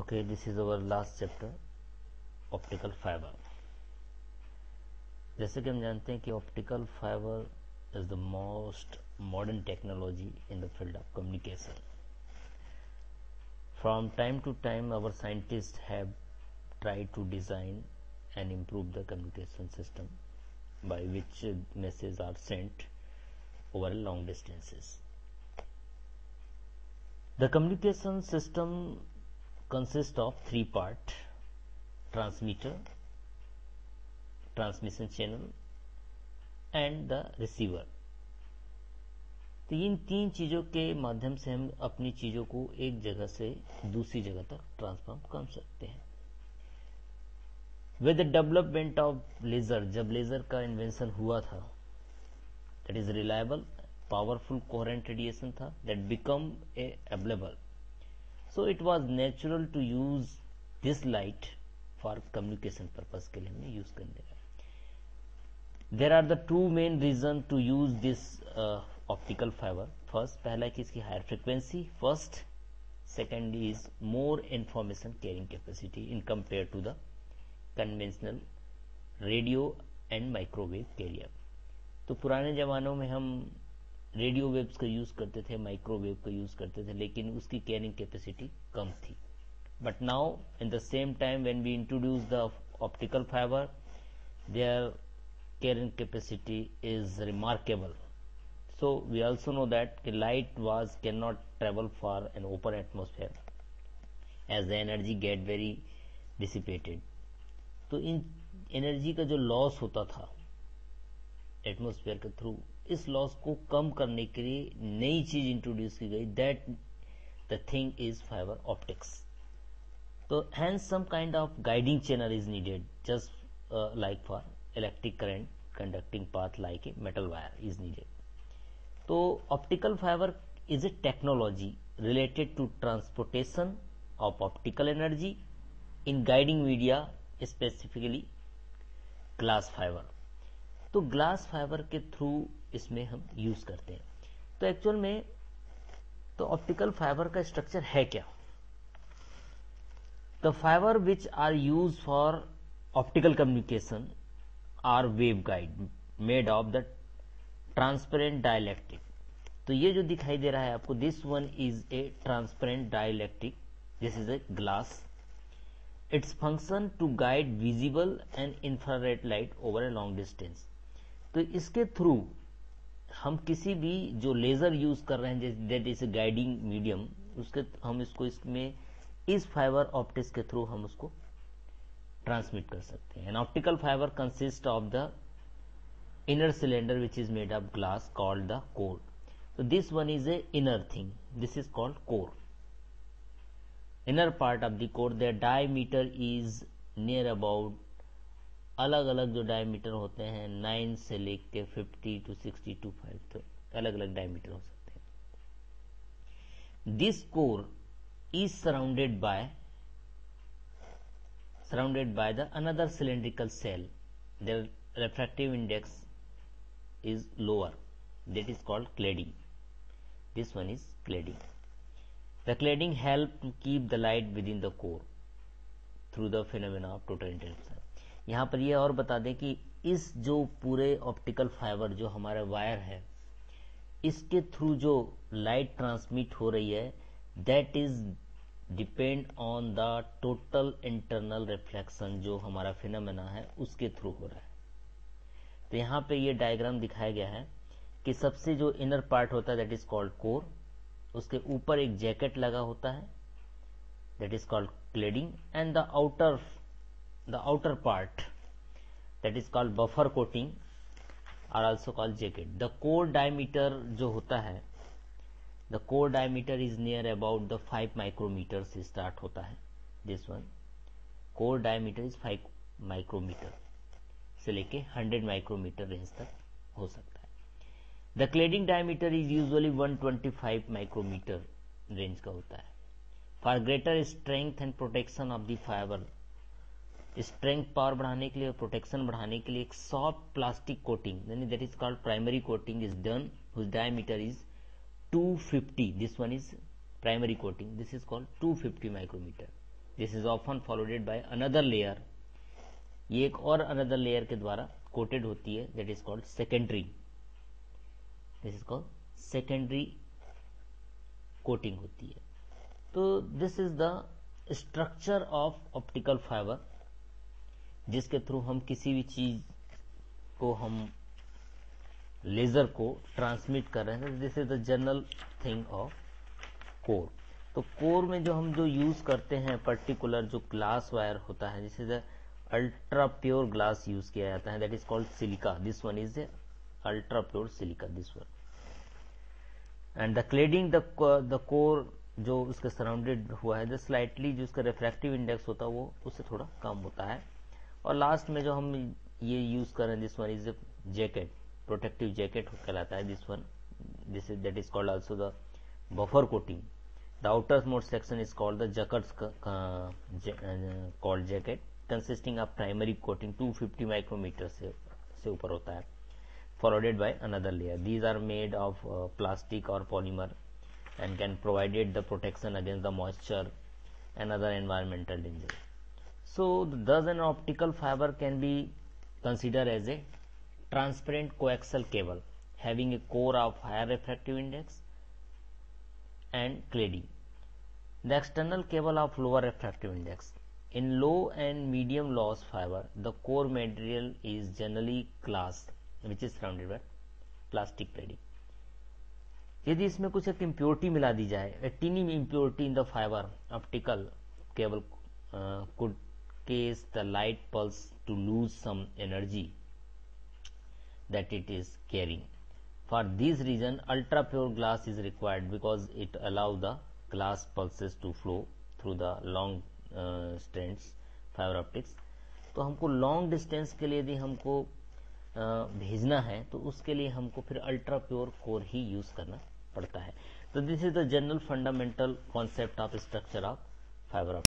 Okay, this is our last chapter, optical fibre. जैसे कि हम जानते हैं कि optical fibre is the most modern technology in the field of communication. From time to time our scientist have tried to design and improve the communication system by which messages are sent over long distances. The communication system consists of three parts: transmitter, transmission channel and the receiver. तो इन तीन चीज़ों के माध्यम से हम अपनी चीज़ों को एक जगह से दूसरी जगह तक ट्रांसफॉर्म कर सकते हैं। With the development of laser, जब लेजर का इन्वेंशन हुआ था, that is reliable powerful coherent radiation था that become a available, so it was natural to use this light for communication purpose के लिए हमने यूज करने लगा। There are the two main reason to use this optical fibre. First, पहला कि इसकी हायर फ्रिक्वेंसी first, second is more information carrying capacity in compare to the conventional radio and microwave carrier. तो पुराने ज़मानों में हम रेडियो वेव्स का यूज़ करते थे, माइक्रोवेव का यूज़ करते थे, लेकिन उसकी कैरिंग कैपेसिटी कम थी। But now in the same time when we introduce the optical fiber, there carrying capacity is remarkable. So we also know that light was can not travel for an open atmosphere as the energy get very dissipated. तो इन energy का जो loss होता था atmosphere के through, इस loss को कम करने के लिए नई चीज इंट्रोड्यूस की गई, that the thing is fibre optics. तो hence some kind of guiding channel is needed just like for electric current conducting path like a metal wire is needed. तो optical fibre is a technology related to transportation of optical energy in guiding media, specifically glass fibre. तो glass fibre के through इसमें हम use करते हैं। तो actual में तो ऑप्टिकल फाइबर का स्ट्रक्चर है क्या? The fiber which are use for optical communication are wave guide made of the transparent dielectric. तो ये जो दिखाई दे रहा है आपको, this one is a transparent dielectric, this is a glass. Its function to guide visible and infrared light over a long distance। तो इसके थ्रू हम किसी भी जो लेजर यूज कर रहे हैं, जैसे दैट इज गाइडिंग मीडियम, उसके हम इसको इसमें इस फाइबर ऑप्टिक्स के थ्रू हम उसको ट्रांसमिट कर सकते हैं। An optical fibre consist of the inner cylinder which is made of glass called the core. तो this one is a inner thing, this is called core. inner part of the core, their diameter is near about, अलग अलग जो diameter होते हैं 9 से लेके 50 to 60 to 5, तो अलग अलग डायमीटर हो सकते हैं। This core is surrounded by the another cylindrical shell, their refractive index is lower, that is called cladding. This one is cladding. The cladding help to keep the light within the core through the phenomena of total interruption। यहाँ पर ये और बता दें कि इस जो पूरे ऑप्टिकल फाइबर जो हमारा वायर है, इसके थ्रू जो लाइट ट्रांसमिट हो रही है, that is depend on the total internal reflection जो हमारा फिनोमेना है उसके थ्रू हो रहा है। तो यहाँ पे ये डायग्राम दिखाया गया है कि सबसे जो इनर पार्ट होता है दैट इज कॉल्ड कोर, उसके ऊपर एक जैकेट लगा होता है that is called cladding, and the outer part that is called buffer coating are also called jacket. The core diameter जो होता है, the core diameter is near about the 5 micrometer से स्टार्ट होता है। This one core diameter is 5 micrometer से लेके 100 micrometer range तक हो सकता है। The cladding diameter is usually 125 micrometer range का होता है। For greater strength and protection of the fiber, strength power बढ़ाने के लिए और प्रोटेक्शन बढ़ाने के लिए एक सॉफ्ट प्लास्टिक कोटिंग यानी that is called primary coating is done, whose diameter is 250। This one is primary coating, this is called 250 micrometer. This is often followed by another layer, ये एक और अनदर लेयर के द्वारा coated होती है, that is called secondary, this is called secondary coating होती है। तो this is the structure of optical fibre, जिसके थ्रू हम किसी भी चीज को, हम लेजर को ट्रांसमिट कर रहे हैं। This is the general thing of core. तो कोर में जो हम यूज करते हैं पर्टिकुलर जो ग्लास वायर होता है, this is ultra pure glass use किया जाता है, that is called silica, this one is ultra pure silica, this one. And the cladding the core जो उसके सराउंडेड हुआ है, जो स्लाइटली जो उसका रिफ्रैक्टिव इंडेक्स होता है वो उससे थोड़ा कम होता है। और लास्ट में जो हम ये यूज कर रहे हैं, this one is jacket, protective jacket कहलाता है, this one, this is that is called also the buffer coating. The outermost section is called the Jacquard's called jacket, consisting of primary coating 250 micrometer से ऊपर होता है, followed by another layer. These are made of plastic or polymer and can provide the protection against the moisture and other environmental danger. So thus an optical fiber can be considered as a transparent coaxial cable having a core of higher refractive index and cladding. The external cable of lower refractive index. In low and medium loss fiber, the core material is generally glass, which is surrounded by plastic cladding. यदि इसमें कुछ एक impurity मिला दी जाए, a tiny impurity in the fiber optical cable could cause the light pulse to lose some energy that it is carrying. For this reason, ultra pure glass is required because it allows the glass pulses to flow through the long strands fiber optics. तो हमको long distance के लिए यदि हमको भेजना है तो उसके लिए हमको फिर अल्ट्रा प्योर कोर ही यूज करना पड़ता है। तो this is the general fundamental concept of structure of fibre optics.